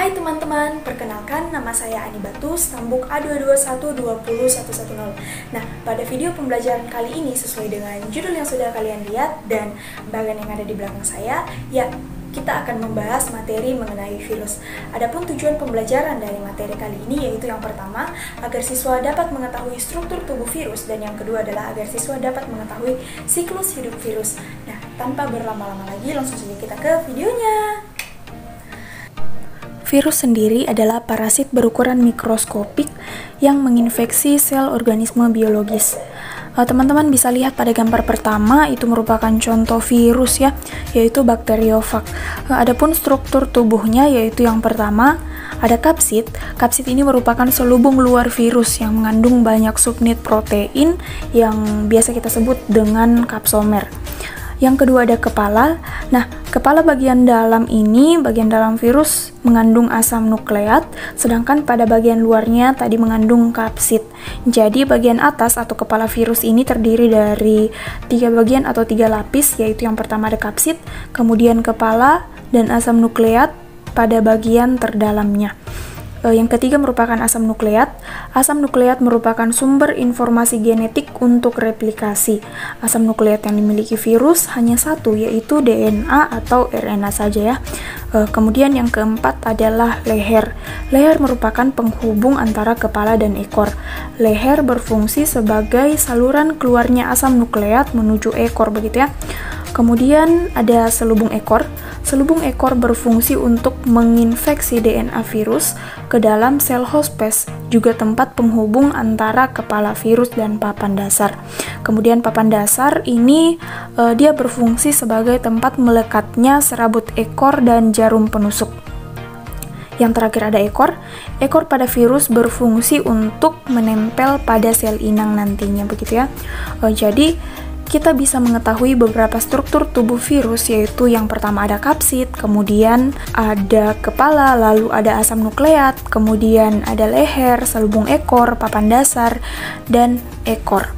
Hai teman-teman, perkenalkan nama saya Ani Batu, stambuk A221201110. Nah, pada video pembelajaran kali ini sesuai dengan judul yang sudah kalian lihat dan bagian yang ada di belakang saya, ya kita akan membahas materi mengenai virus. Adapun tujuan pembelajaran dari materi kali ini yaitu yang pertama, agar siswa dapat mengetahui struktur tubuh virus, dan yang kedua adalah agar siswa dapat mengetahui siklus hidup virus. Nah, tanpa berlama-lama lagi, langsung saja kita ke videonya. Virus sendiri adalah parasit berukuran mikroskopik yang menginfeksi sel organisme biologis. Teman-teman bisa lihat pada gambar pertama, itu merupakan contoh virus ya, yaitu bakteriofag. Adapun struktur tubuhnya yaitu yang pertama, ada kapsid. Kapsid ini merupakan selubung luar virus yang mengandung banyak subunit protein yang biasa kita sebut dengan kapsomer. Yang kedua ada kepala. Nah, kepala bagian dalam ini, bagian dalam virus mengandung asam nukleat, sedangkan pada bagian luarnya tadi mengandung kapsid. Jadi bagian atas atau kepala virus ini terdiri dari 3 bagian atau 3 lapis, yaitu yang pertama ada kapsid, kemudian kepala, dan asam nukleat pada bagian terdalamnya. Yang ketiga merupakan asam nukleat. Asam nukleat merupakan sumber informasi genetik untuk replikasi. Asam nukleat yang dimiliki virus hanya satu, yaitu DNA atau RNA saja ya. Kemudian yang keempat adalah leher. Leher merupakan penghubung antara kepala dan ekor. Leher berfungsi sebagai saluran keluarnya asam nukleat menuju ekor, begitu ya. Kemudian ada selubung ekor. Selubung ekor berfungsi untuk menginfeksi DNA virus ke dalam sel hospes, juga tempat penghubung antara kepala virus dan papan dasar. Kemudian papan dasar ini dia berfungsi sebagai tempat melekatnya serabut ekor dan jarum penusuk. Yang terakhir ada ekor. Ekor pada virus berfungsi untuk menempel pada sel inang nantinya, begitu ya. Jadi kita bisa mengetahui beberapa struktur tubuh virus, yaitu yang pertama ada kapsid, kemudian ada kepala, lalu ada asam nukleat, kemudian ada leher, selubung ekor, papan dasar, dan ekor.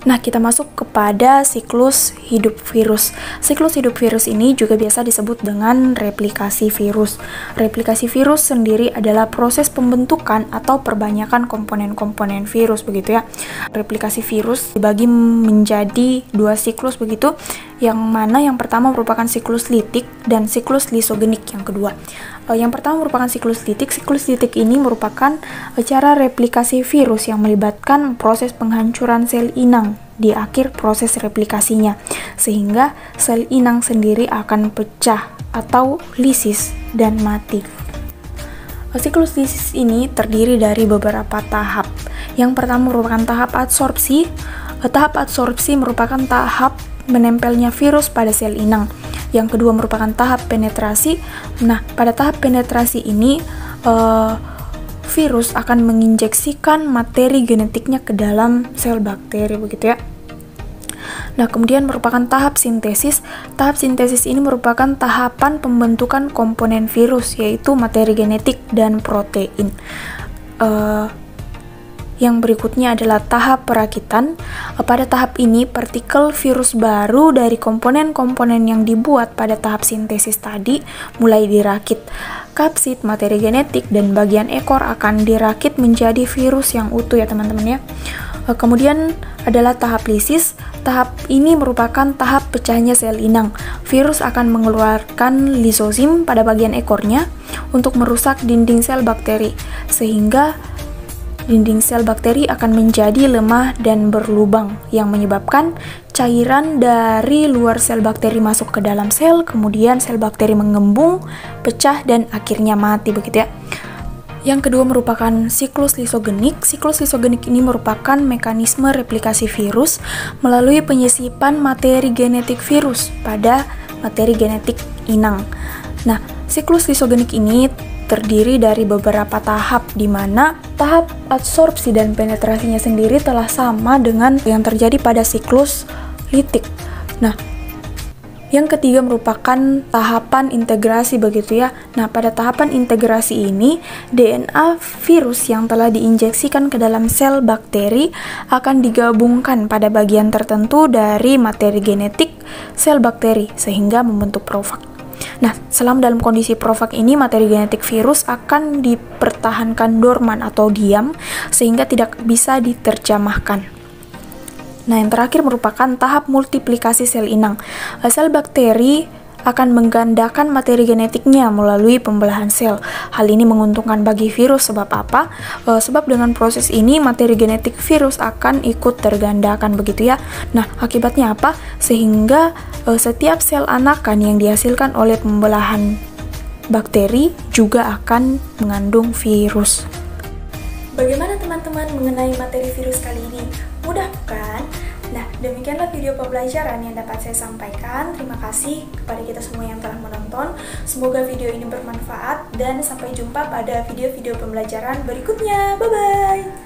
Nah, kita masuk kepada siklus hidup virus. Siklus hidup virus ini juga biasa disebut dengan replikasi virus. Replikasi virus sendiri adalah proses pembentukan atau perbanyakan komponen-komponen virus, begitu ya. Replikasi virus dibagi menjadi 2 siklus begitu, yang mana yang pertama merupakan siklus litik dan siklus lisogenik yang kedua. Yang pertama merupakan siklus litik. Siklus litik ini merupakan cara replikasi virus yang melibatkan proses penghancuran sel inang di akhir proses replikasinya, sehingga sel inang sendiri akan pecah atau lisis dan mati. Siklus lisis ini terdiri dari beberapa tahap. Yang pertama merupakan tahap adsorpsi. Tahap adsorpsi merupakan tahap menempelnya virus pada sel inang. Yang kedua merupakan tahap penetrasi. Nah, pada tahap penetrasi ini virus akan menginjeksikan materi genetiknya ke dalam sel bakteri, begitu ya. Nah, kemudian merupakan tahap sintesis. Tahap sintesis ini merupakan tahapan pembentukan komponen virus, yaitu materi genetik dan protein. Yang berikutnya adalah tahap perakitan. Pada tahap ini, partikel virus baru dari komponen-komponen yang dibuat pada tahap sintesis tadi mulai dirakit. Kapsid, materi genetik, dan bagian ekor akan dirakit menjadi virus yang utuh ya teman-teman ya. Kemudian adalah tahap lisis. Tahap ini merupakan tahap pecahnya sel inang. Virus akan mengeluarkan lisosim pada bagian ekornya untuk merusak dinding sel bakteri, sehingga dinding sel bakteri akan menjadi lemah dan berlubang yang menyebabkan cairan dari luar sel bakteri masuk ke dalam sel, kemudian sel bakteri mengembung, pecah, dan akhirnya mati, begitu ya. Yang kedua merupakan siklus lisogenik. Siklus lisogenik ini merupakan mekanisme replikasi virus melalui penyisipan materi genetik virus pada materi genetik inang. Nah, siklus lisogenik ini terdiri dari beberapa tahap, di mana tahap adsorpsi dan penetrasinya sendiri telah sama dengan yang terjadi pada siklus litik. Nah, yang ketiga merupakan tahapan integrasi, begitu ya. Nah, pada tahapan integrasi ini, DNA virus yang telah diinjeksikan ke dalam sel bakteri akan digabungkan pada bagian tertentu dari materi genetik sel bakteri sehingga membentuk profag. Nah, selama dalam kondisi profag ini, materi genetik virus akan dipertahankan dorman atau diam sehingga tidak bisa diterjemahkan. Nah, yang terakhir merupakan tahap multiplikasi sel inang. Sel bakteri akan menggandakan materi genetiknya melalui pembelahan sel. Hal ini menguntungkan bagi virus. Sebab apa? Sebab dengan proses ini materi genetik virus akan ikut tergandakan, begitu ya. Nah, akibatnya apa? Sehingga setiap sel anakan yang dihasilkan oleh pembelahan bakteri juga akan mengandung virus. Bagaimana teman-teman mengenai materi virus kali ini? Mudah bukan? Nah, demikianlah video pembelajaran yang dapat saya sampaikan. Terima kasih kepada kita semua yang telah menonton. Semoga video ini bermanfaat dan sampai jumpa pada video-video pembelajaran berikutnya. Bye-bye!